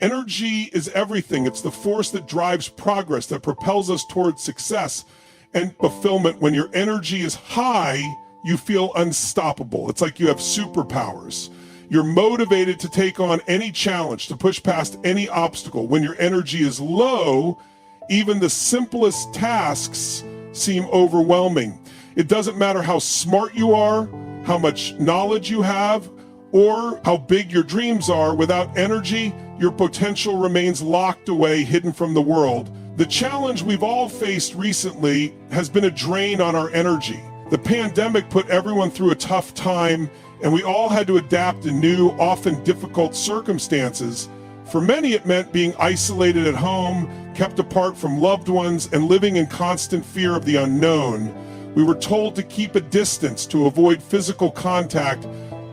Energy is everything. It's the force that drives progress, that propels us towards success and fulfillment. When your energy is high, you feel unstoppable. It's like you have superpowers. You're motivated to take on any challenge, to push past any obstacle. When your energy is low, even the simplest tasks seem overwhelming. It doesn't matter how smart you are, how much knowledge you have, or how big your dreams are. Without energy, your potential remains locked away, hidden from the world. The challenge we've all faced recently has been a drain on our energy. The pandemic put everyone through a tough time, and we all had to adapt in new, often difficult circumstances. For many, it meant being isolated at home, kept apart from loved ones, and living in constant fear of the unknown. We were told to keep a distance, to avoid physical contact,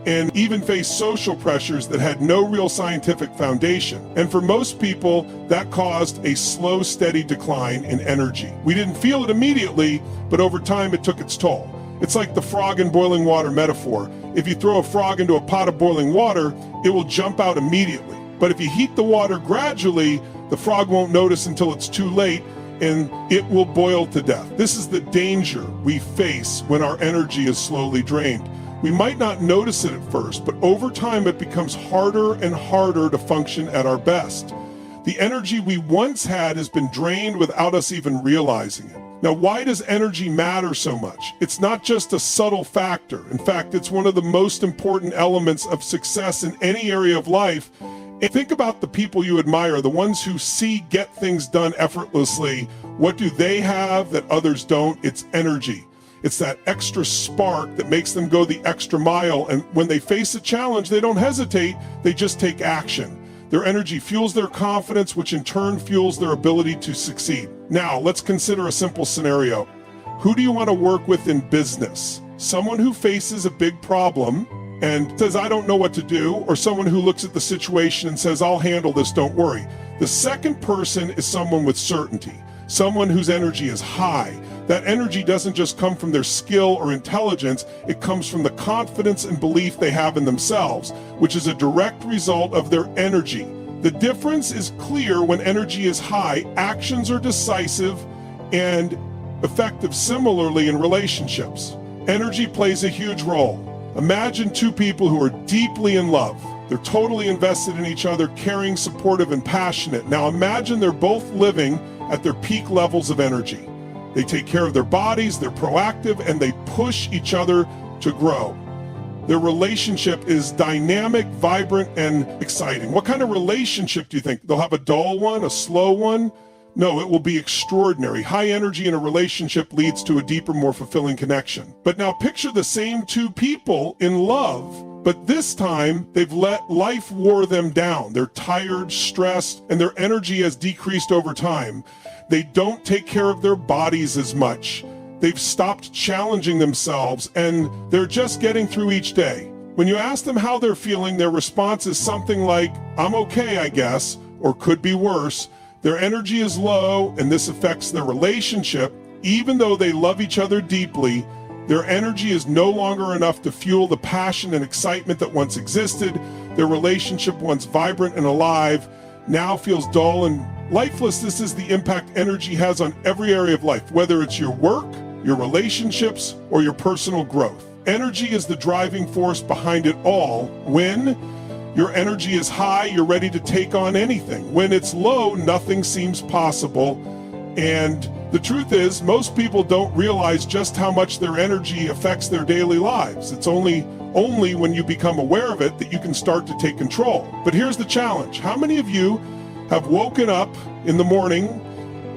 and even face social pressures that had no real scientific foundation. And for most people, that caused a slow, steady decline in energy. We didn't feel it immediately, but over time it took its toll. It's like the frog in boiling water metaphor. If you throw a frog into a pot of boiling water, it will jump out immediately. But if you heat the water gradually, the frog won't notice until it's too late, and it will boil to death. This is the danger we face when our energy is slowly drained. We might not notice it at first, but over time it becomes harder and harder to function at our best. The energy we once had has been drained without us even realizing it. Now, why does energy matter so much? It's not just a subtle factor. In fact, it's one of the most important elements of success in any area of life. And think about the people you admire, the ones who get things done effortlessly. What do they have that others don't? It's energy. It's that extra spark that makes them go the extra mile. And when they face a challenge, they don't hesitate, they just take action. Their energy fuels their confidence, which in turn fuels their ability to succeed. Now, let's consider a simple scenario. Who do you want to work with in business? Someone who faces a big problem and says, I don't know what to do, or someone who looks at the situation and says, I'll handle this, don't worry. The second person is someone with certainty, someone whose energy is high. That energy doesn't just come from their skill or intelligence, it comes from the confidence and belief they have in themselves, which is a direct result of their energy. The difference is clear. When energy is high, actions are decisive and effective. Similarly, in relationships, energy plays a huge role. Imagine two people who are deeply in love. They're totally invested in each other, caring, supportive, and passionate. Now imagine they're both living at their peak levels of energy. They take care of their bodies, they're proactive, and they push each other to grow. Their relationship is dynamic, vibrant, and exciting. What kind of relationship do you think? They'll have a dull one, a slow one? No, it will be extraordinary. High energy in a relationship leads to a deeper, more fulfilling connection. But now picture the same two people in love, but this time they've let life wear them down. They're tired, stressed, and their energy has decreased over time. They don't take care of their bodies as much. They've stopped challenging themselves, and they're just getting through each day. When you ask them how they're feeling, their response is something like, I'm okay, I guess, or could be worse. Their energy is low, and this affects their relationship. Even though they love each other deeply, their energy is no longer enough to fuel the passion and excitement that once existed. Their relationship, once vibrant and alive, now feels dull and lifeless. This is the impact energy has on every area of life, whether it's your work, your relationships, or your personal growth. Energy is the driving force behind it all. When your energy is high, you're ready to take on anything. When it's low, nothing seems possible. And the truth is, most people don't realize just how much their energy affects their daily lives. It's only when you become aware of it that you can start to take control. But here's the challenge. How many of you have woken up in the morning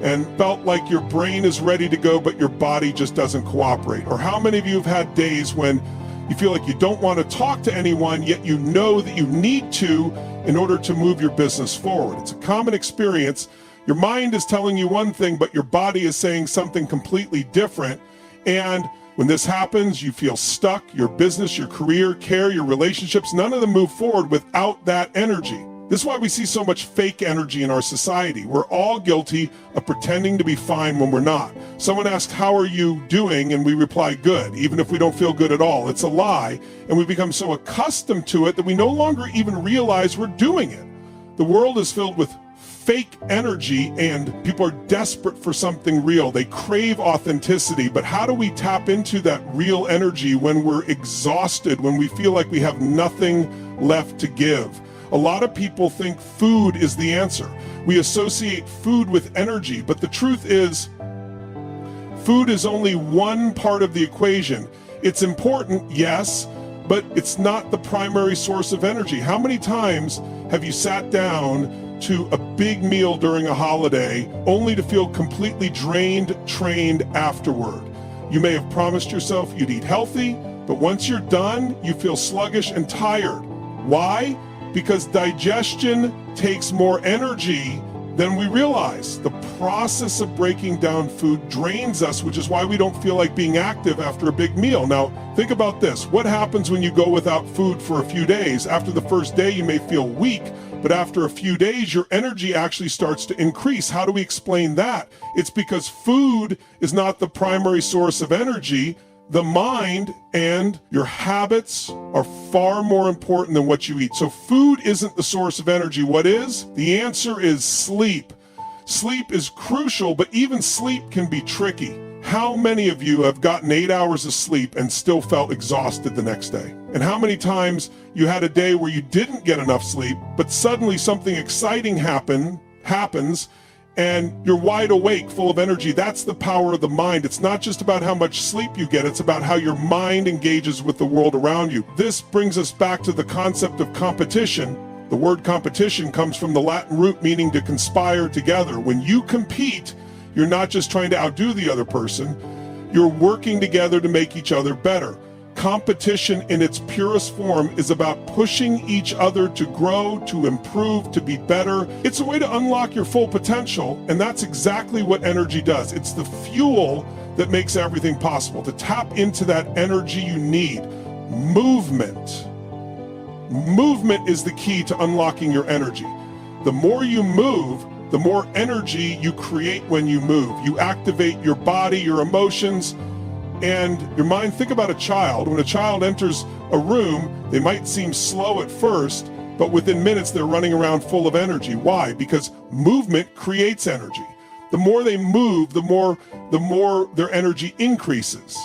and felt like your brain is ready to go, but your body just doesn't cooperate? Or how many of you have had days when you feel like you don't want to talk to anyone, yet you know that you need to in order to move your business forward? It's a common experience. Your mind is telling you one thing, but your body is saying something completely different. And when this happens, you feel stuck. Your business, your career, care, your relationships, none of them move forward without that energy. This is why we see so much fake energy in our society. We're all guilty of pretending to be fine when we're not. Someone asks, how are you doing? And we reply, good, even if we don't feel good at all. It's a lie. And we become so accustomed to it that we no longer even realize we're doing it. The world is filled with fake energy, and people are desperate for something real. They crave authenticity, but how do we tap into that real energy when we're exhausted, when we feel like we have nothing left to give? A lot of people think food is the answer. We associate food with energy, but the truth is, food is only one part of the equation. It's important, yes, but it's not the primary source of energy. How many times have you sat down to a big meal during a holiday only to feel completely drained afterward? You may have promised yourself you'd eat healthy, but once you're done, you feel sluggish and tired. Why? Because digestion takes more energy than we realize. The process of breaking down food drains us, which is why we don't feel like being active after a big meal. Now, think about this. What happens when you go without food for a few days? After the first day, you may feel weak, but after a few days, your energy actually starts to increase. How do we explain that? It's because food is not the primary source of energy. The mind and your habits are far more important than what you eat. So food isn't the source of energy. What is? The answer is sleep. Sleep is crucial, but even sleep can be tricky. How many of you have gotten 8 hours of sleep and still felt exhausted the next day? And how many times you had a day where you didn't get enough sleep, but suddenly something exciting happens, and you're wide awake, full of energy? That's the power of the mind. It's not just about how much sleep you get, it's about how your mind engages with the world around you. This brings us back to the concept of competition. The word competition comes from the Latin root meaning to conspire together. When you compete, you're not just trying to outdo the other person, you're working together to make each other better. Competition in its purest form is about pushing each other to grow, to improve, to be better. It's a way to unlock your full potential, and that's exactly what energy does. It's the fuel that makes everything possible. To tap into that energy you need, movement. Movement is the key to unlocking your energy. The more you move, the more energy you create when you move. You activate your body, your emotions, and your mind. Think about a child. When a child enters a room, they might seem slow at first, but within minutes they're running around full of energy. Why? Because movement creates energy. The more they move, the more their energy increases.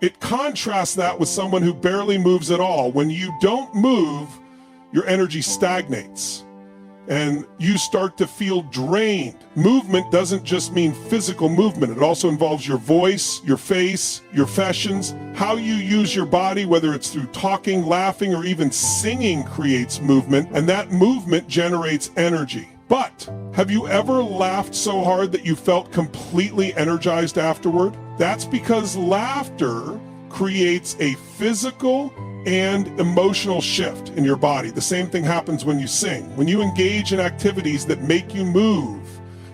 It contrasts that with someone who barely moves at all. When you don't move, your energy stagnates and you start to feel drained. Movement doesn't just mean physical movement. It also involves your voice, your face, your fashions. How you use your body, whether it's through talking, laughing, or even singing, creates movement, and that movement generates energy. But have you ever laughed so hard that you felt completely energized afterward? That's because laughter creates a physical and emotional shift in your body. The same thing happens when you sing. When you engage in activities that make you move,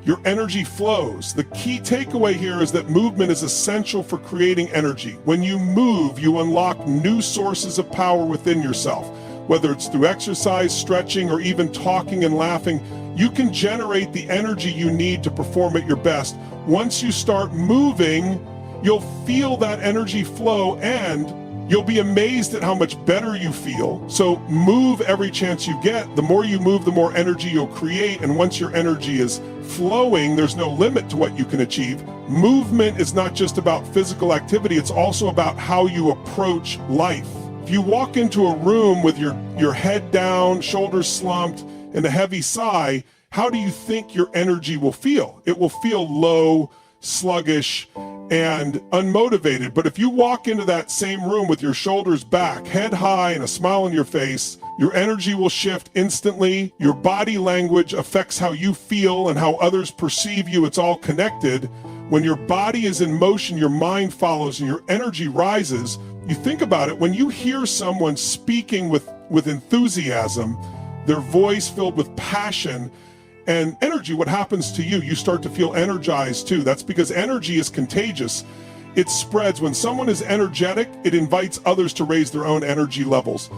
your energy flows. The key takeaway here is that movement is essential for creating energy. When you move, you unlock new sources of power within yourself. Whether it's through exercise, stretching, or even talking and laughing, you can generate the energy you need to perform at your best. Once you start moving, you'll feel that energy flow, and you'll be amazed at how much better you feel. So move every chance you get. The more you move, the more energy you'll create. And once your energy is flowing, there's no limit to what you can achieve. Movement is not just about physical activity, it's also about how you approach life. If you walk into a room with your head down, shoulders slumped, and a heavy sigh, how do you think your energy will feel? It will feel low, sluggish, and unmotivated. But if you walk into that same room with your shoulders back, head high, and a smile on your face, your energy will shift instantly. Your body language affects how you feel and how others perceive you. It's all connected. When your body is in motion, your mind follows and your energy rises. You think about it, when you hear someone speaking with enthusiasm, their voice filled with passion and energy, what happens to you? You start to feel energized too. That's because energy is contagious. It spreads. When someone is energetic, it invites others to raise their own energy levels.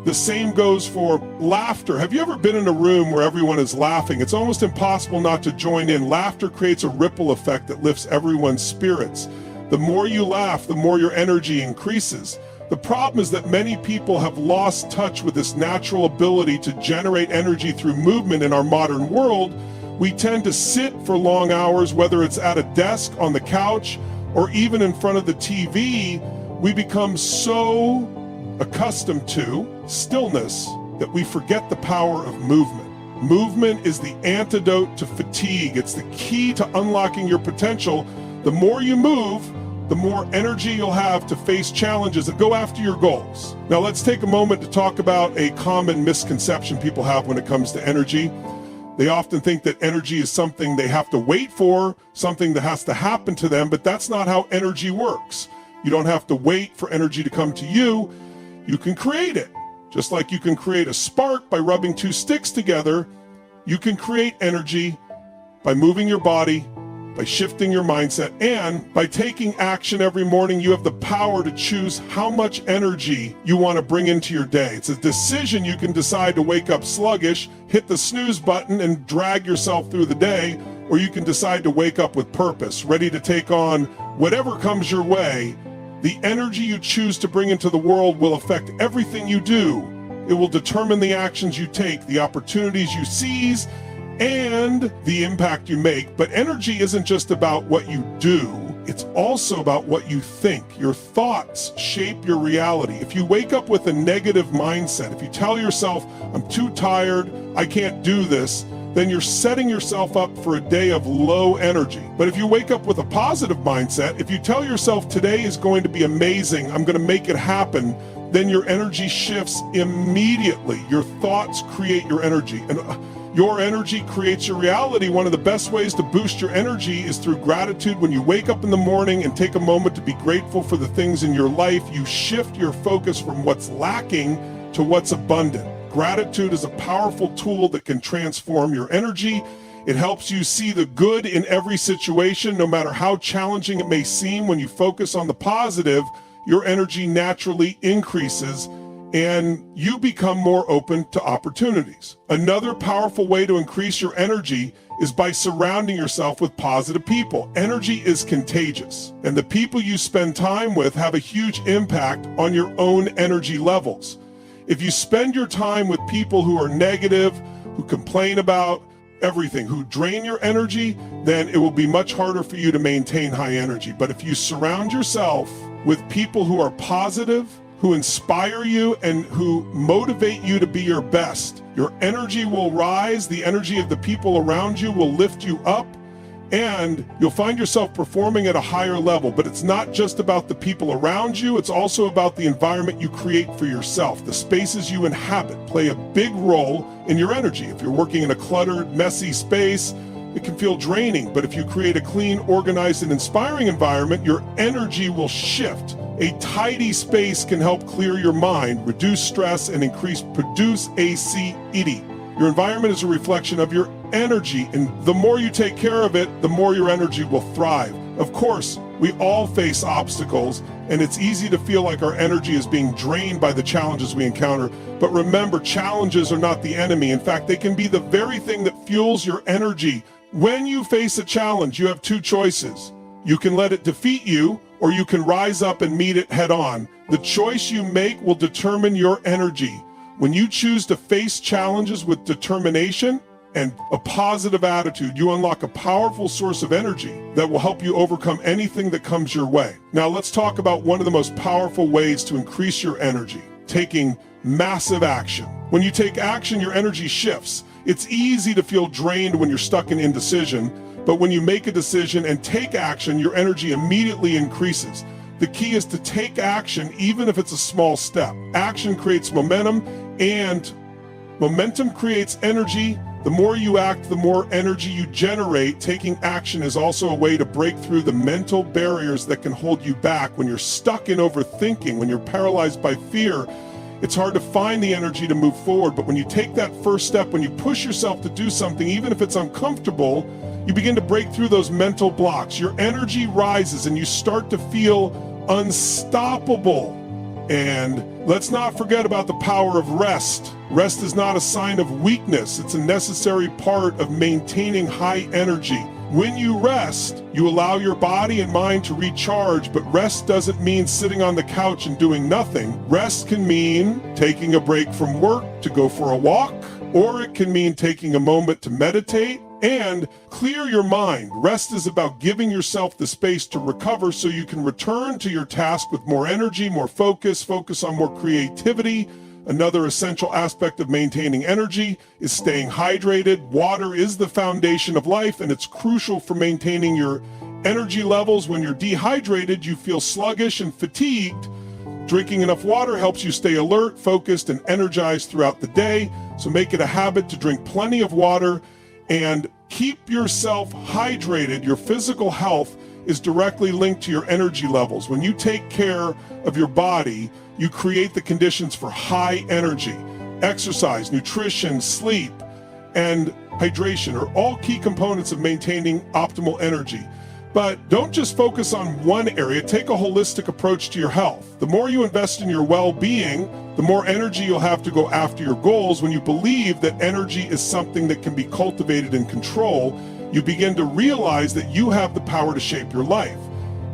The same goes for laughter. Have you ever been in a room where everyone is laughing? It's almost impossible not to join in. Laughter creates a ripple effect that lifts everyone's spirits. The more you laugh, the more your energy increases. The problem is that many people have lost touch with this natural ability to generate energy through movement in our modern world. We tend to sit for long hours, whether it's at a desk, on the couch, or even in front of the TV. We become so accustomed to stillness that we forget the power of movement. Movement is the antidote to fatigue. It's the key to unlocking your potential. The more you move, the more energy you'll have to face challenges and go after your goals. Now let's take a moment to talk about a common misconception people have when it comes to energy. They often think that energy is something they have to wait for, something that has to happen to them, but that's not how energy works. You don't have to wait for energy to come to you. You can create it. Just like you can create a spark by rubbing two sticks together, you can create energy by moving your body, by shifting your mindset, and by taking action every morning. You have the power to choose how much energy you want to bring into your day. It's a decision. You can decide to wake up sluggish, hit the snooze button, and drag yourself through the day, or you can decide to wake up with purpose, ready to take on whatever comes your way. The energy you choose to bring into the world will affect everything you do. It will determine the actions you take, the opportunities you seize, and the impact you make. But energy isn't just about what you do, it's also about what you think. Your thoughts shape your reality. If you wake up with a negative mindset, if you tell yourself, I'm too tired, I can't do this, then you're setting yourself up for a day of low energy. But if you wake up with a positive mindset, if you tell yourself today is going to be amazing, I'm going to make it happen, then your energy shifts immediately. Your thoughts create your energy, and your energy creates your reality. One of the best ways to boost your energy is through gratitude. When you wake up in the morning and take a moment to be grateful for the things in your life, you shift your focus from what's lacking to what's abundant. Gratitude is a powerful tool that can transform your energy. It helps you see the good in every situation, no matter how challenging it may seem. When you focus on the positive, your energy naturally increases and you become more open to opportunities. Another powerful way to increase your energy is by surrounding yourself with positive people. Energy is contagious, and the people you spend time with have a huge impact on your own energy levels. If you spend your time with people who are negative, who complain about everything, who drain your energy, then it will be much harder for you to maintain high energy. But if you surround yourself with people who are positive, who inspire you, and who motivate you to be your best, your energy will rise. The energy of the people around you will lift you up, and you'll find yourself performing at a higher level. But it's not just about the people around you, it's also about the environment you create for yourself. The spaces you inhabit play a big role in your energy. If you're working in a cluttered, messy space, it can feel draining. But if you create a clean, organized, and inspiring environment, your energy will shift. A tidy space can help clear your mind, reduce stress, and produce ACED. Your environment is a reflection of your energy, and the more you take care of it, the more your energy will thrive. Of course, we all face obstacles, and it's easy to feel like our energy is being drained by the challenges we encounter. But remember, challenges are not the enemy. In fact, they can be the very thing that fuels your energy. When you face a challenge, you have two choices. You can let it defeat you, or you can rise up and meet it head on. The choice you make will determine your energy. When you choose to face challenges with determination and a positive attitude, you unlock a powerful source of energy that will help you overcome anything that comes your way. Now let's talk about one of the most powerful ways to increase your energy: taking massive action. When you take action, your energy shifts. It's easy to feel drained when you're stuck in indecision, but when you make a decision and take action, your energy immediately increases. The key is to take action, even if it's a small step. Action creates momentum, and momentum creates energy. The more you act, the more energy you generate. Taking action is also a way to break through the mental barriers that can hold you back. When you're stuck in overthinking, when you're paralyzed by fear, it's hard to find the energy to move forward. But when you take that first step, when you push yourself to do something, even if it's uncomfortable, you begin to break through those mental blocks. Your energy rises and you start to feel unstoppable. And let's not forget about the power of rest. Rest is not a sign of weakness. It's a necessary part of maintaining high energy. When you rest, you allow your body and mind to recharge, but rest doesn't mean sitting on the couch and doing nothing. Rest can mean taking a break from work to go for a walk, or it can mean taking a moment to meditate and clear your mind. Rest is about giving yourself the space to recover so you can return to your task with more energy, more focus on more creativity. Another essential aspect of maintaining energy is staying hydrated. Water is the foundation of life, and it's crucial for maintaining your energy levels. When you're dehydrated, you feel sluggish and fatigued. Drinking enough water helps you stay alert, focused, and energized throughout the day. So make it a habit to drink plenty of water and keep yourself hydrated. Your physical health is directly linked to your energy levels. When you take care of your body, you create the conditions for high energy. Exercise, nutrition, sleep, and hydration are all key components of maintaining optimal energy. But don't just focus on one area, take a holistic approach to your health. The more you invest in your well-being, the more energy you'll have to go after your goals. When you believe that energy is something that can be cultivated and controlled, you begin to realize that you have the power to shape your life.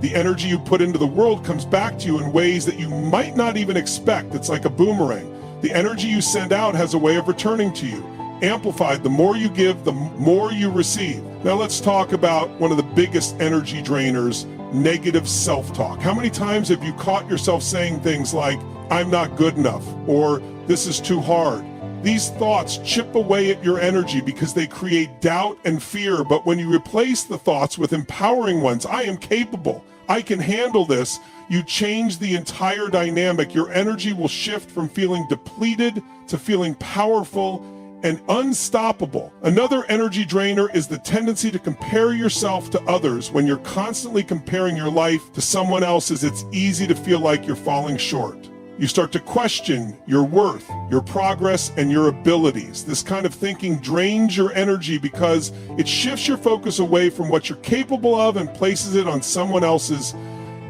The energy you put into the world comes back to you in ways that you might not even expect. It's like a boomerang. The energy you send out has a way of returning to you. Amplified, the more you give, the more you receive. Now let's talk about one of the biggest energy drainers, negative self-talk. How many times have you caught yourself saying things like, I'm not good enough, or this is too hard? These thoughts chip away at your energy because they create doubt and fear. But when you replace the thoughts with empowering ones, I am capable, I can handle this, you change the entire dynamic. Your energy will shift from feeling depleted to feeling powerful and unstoppable. Another energy drainer is the tendency to compare yourself to others. When you're constantly comparing your life to someone else's, it's easy to feel like you're falling short. You start to question your worth, your progress, and your abilities. This kind of thinking drains your energy because it shifts your focus away from what you're capable of and places it on someone else's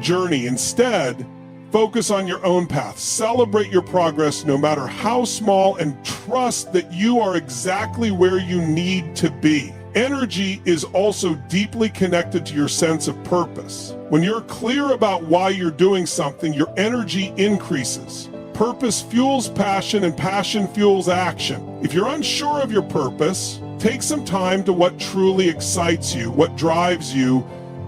journey. Instead, focus on your own path. Celebrate your progress, no matter how small, and trust that you are exactly where you need to be. Energy is also deeply connected to your sense of purpose. When you're clear about why you're doing something, your energy increases. Purpose fuels passion, and passion fuels action. If you're unsure of your purpose, take some time to what truly excites you, what drives you,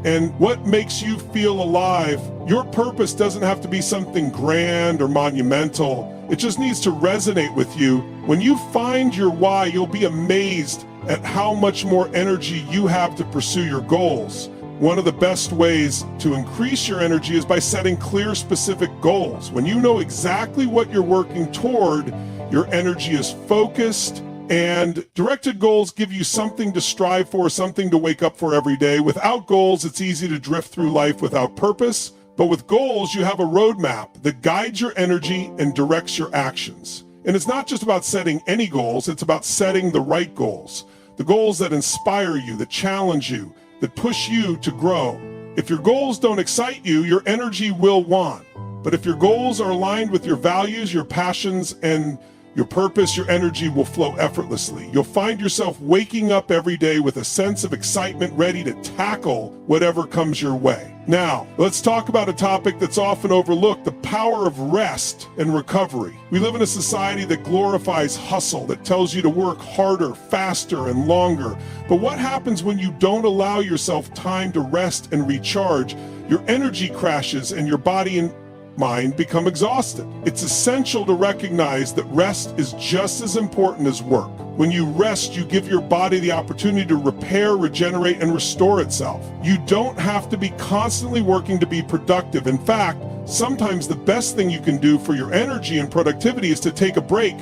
and what makes you feel alive. Your purpose doesn't have to be something grand or monumental. It just needs to resonate with you. When you find your why, you'll be amazed at how much more energy you have to pursue your goals. One of the best ways to increase your energy is by setting clear, specific goals. When you know exactly what you're working toward, your energy is focused, and directed goals give you something to strive for, something to wake up for every day. Without goals, it's easy to drift through life without purpose. But with goals, you have a roadmap that guides your energy and directs your actions. And it's not just about setting any goals, it's about setting the right goals. The goals that inspire you, that challenge you, that push you to grow. If your goals don't excite you, your energy will wane. But if your goals are aligned with your values, your passions, and your purpose, your energy will flow effortlessly. You'll find yourself waking up every day with a sense of excitement, ready to tackle whatever comes your way. Now, let's talk about a topic that's often overlooked, the power of rest and recovery. We live in a society that glorifies hustle, that tells you to work harder, faster, and longer. But what happens when you don't allow yourself time to rest and recharge? Your energy crashes and your body and mind become exhausted. It's essential to recognize that rest is just as important as work. When you rest, you give your body the opportunity to repair, regenerate, and restore itself. You don't have to be constantly working to be productive. In fact, sometimes the best thing you can do for your energy and productivity is to take a break,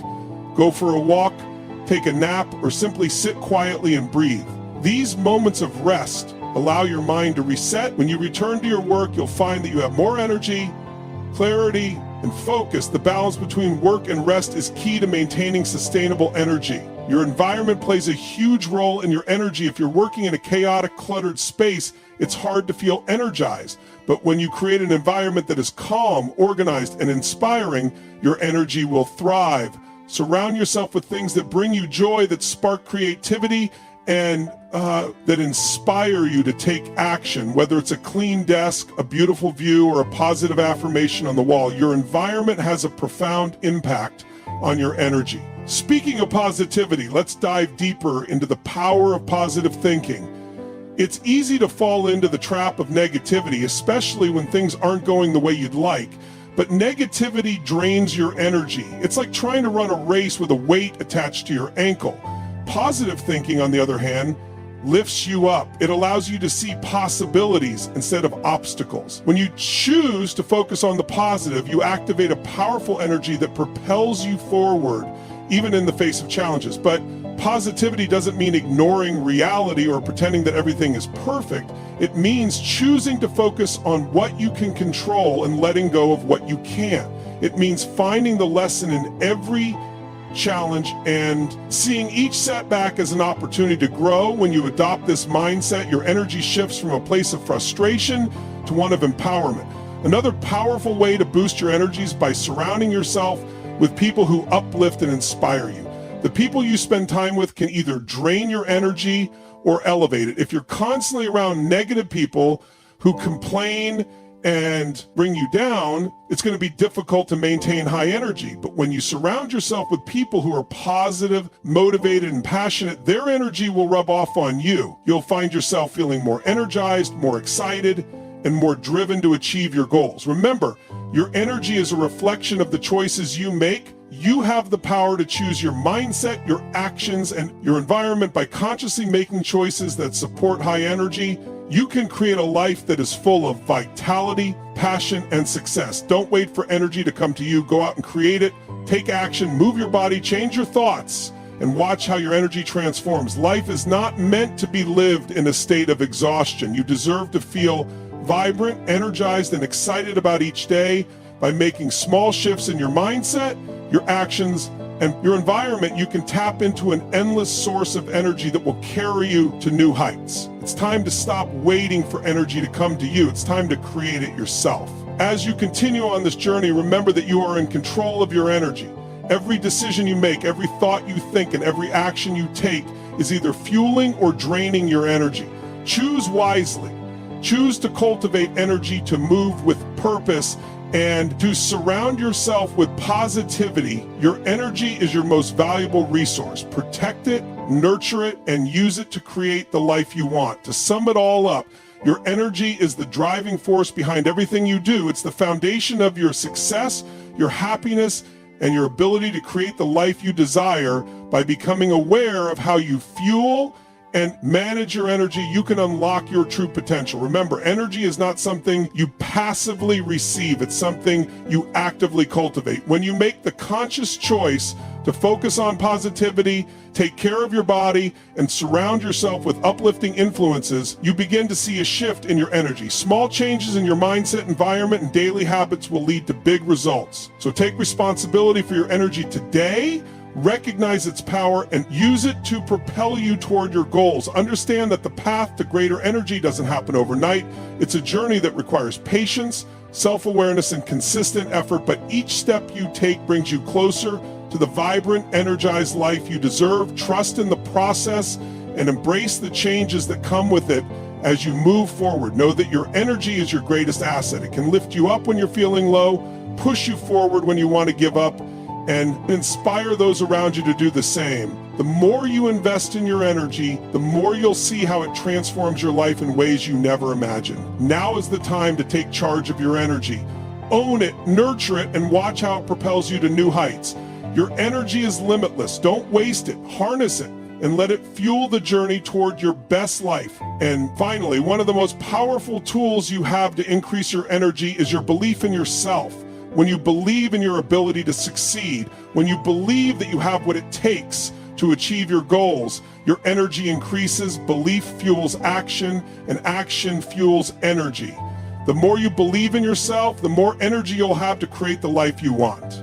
go for a walk, take a nap, or simply sit quietly and breathe. These moments of rest allow your mind to reset. When you return to your work, you'll find that you have more energy, clarity, and focus. The balance between work and rest is key to maintaining sustainable energy. Your environment plays a huge role in your energy. If you're working in a chaotic, cluttered space, it's hard to feel energized. But when you create an environment that is calm, organized, and inspiring, your energy will thrive. Surround yourself with things that bring you joy, that spark creativity, and that inspire you to take action, whether it's a clean desk, a beautiful view, or a positive affirmation on the wall. Your environment has a profound impact on your energy. Speaking of positivity, let's dive deeper into the power of positive thinking. It's easy to fall into the trap of negativity, especially when things aren't going the way you'd like. But negativity drains your energy. It's like trying to run a race with a weight attached to your ankle. Positive thinking, on the other hand, lifts you up. It allows you to see possibilities instead of obstacles. When you choose to focus on the positive, you activate a powerful energy that propels you forward, even in the face of challenges. But positivity doesn't mean ignoring reality or pretending that everything is perfect. It means choosing to focus on what you can control and letting go of what you can't. It means finding the lesson in every challenge and seeing each setback as an opportunity to grow. When you adopt this mindset, your energy shifts from a place of frustration to one of empowerment. Another powerful way to boost your energy is by surrounding yourself with people who uplift and inspire you. The people you spend time with can either drain your energy or elevate it. If you're constantly around negative people who complain and bring you down, it's going to be difficult to maintain high energy. But when you surround yourself with people who are positive, motivated, and passionate, their energy will rub off on you. You'll find yourself feeling more energized, more excited, and more driven to achieve your goals. Remember, your energy is a reflection of the choices you make. You have the power to choose your mindset, your actions, and your environment. By consciously making choices that support high energy, you can create a life that is full of vitality, passion, and success. Don't wait for energy to come to you. Go out and create it. Take action, move your body, change your thoughts, and watch how your energy transforms. Life is not meant to be lived in a state of exhaustion. You deserve to feel vibrant, energized, and excited about each day. By making small shifts in your mindset, your actions, and your environment, you can tap into an endless source of energy that will carry you to new heights. It's time to stop waiting for energy to come to you. It's time to create it yourself. As you continue on this journey, remember that you are in control of your energy. Every decision you make, every thought you think, and every action you take is either fueling or draining your energy. Choose wisely. Choose to cultivate energy, to move with purpose, and to surround yourself with positivity. Your energy is your most valuable resource. Protect it, nurture it, and use it to create the life you want. To sum it all up, your energy is the driving force behind everything you do. It's the foundation of your success, your happiness, and your ability to create the life you desire. By becoming aware of how you fuel and manage your energy, you can unlock your true potential. Remember, energy is not something you passively receive. It's something you actively cultivate. When you make the conscious choice to focus on positivity, take care of your body, and surround yourself with uplifting influences, you begin to see a shift in your energy. Small changes in your mindset, environment, and daily habits will lead to big results. So take responsibility for your energy today. Recognize its power and use it to propel you toward your goals. Understand that the path to greater energy doesn't happen overnight. It's a journey that requires patience, self-awareness, and consistent effort, but each step you take brings you closer to the vibrant, energized life you deserve. Trust in the process and embrace the changes that come with it as you move forward. Know that your energy is your greatest asset. It can lift you up when you're feeling low, push you forward when you want to give up, and inspire those around you to do the same. The more you invest in your energy, the more you'll see how it transforms your life in ways you never imagined. Now is the time to take charge of your energy. Own it, nurture it, and watch how it propels you to new heights. Your energy is limitless. Don't waste it. Harness it and let it fuel the journey toward your best life. And finally, one of the most powerful tools you have to increase your energy is your belief in yourself. When you believe in your ability to succeed, when you believe that you have what it takes to achieve your goals, your energy increases, belief fuels action, and action fuels energy. The more you believe in yourself, the more energy you'll have to create the life you want.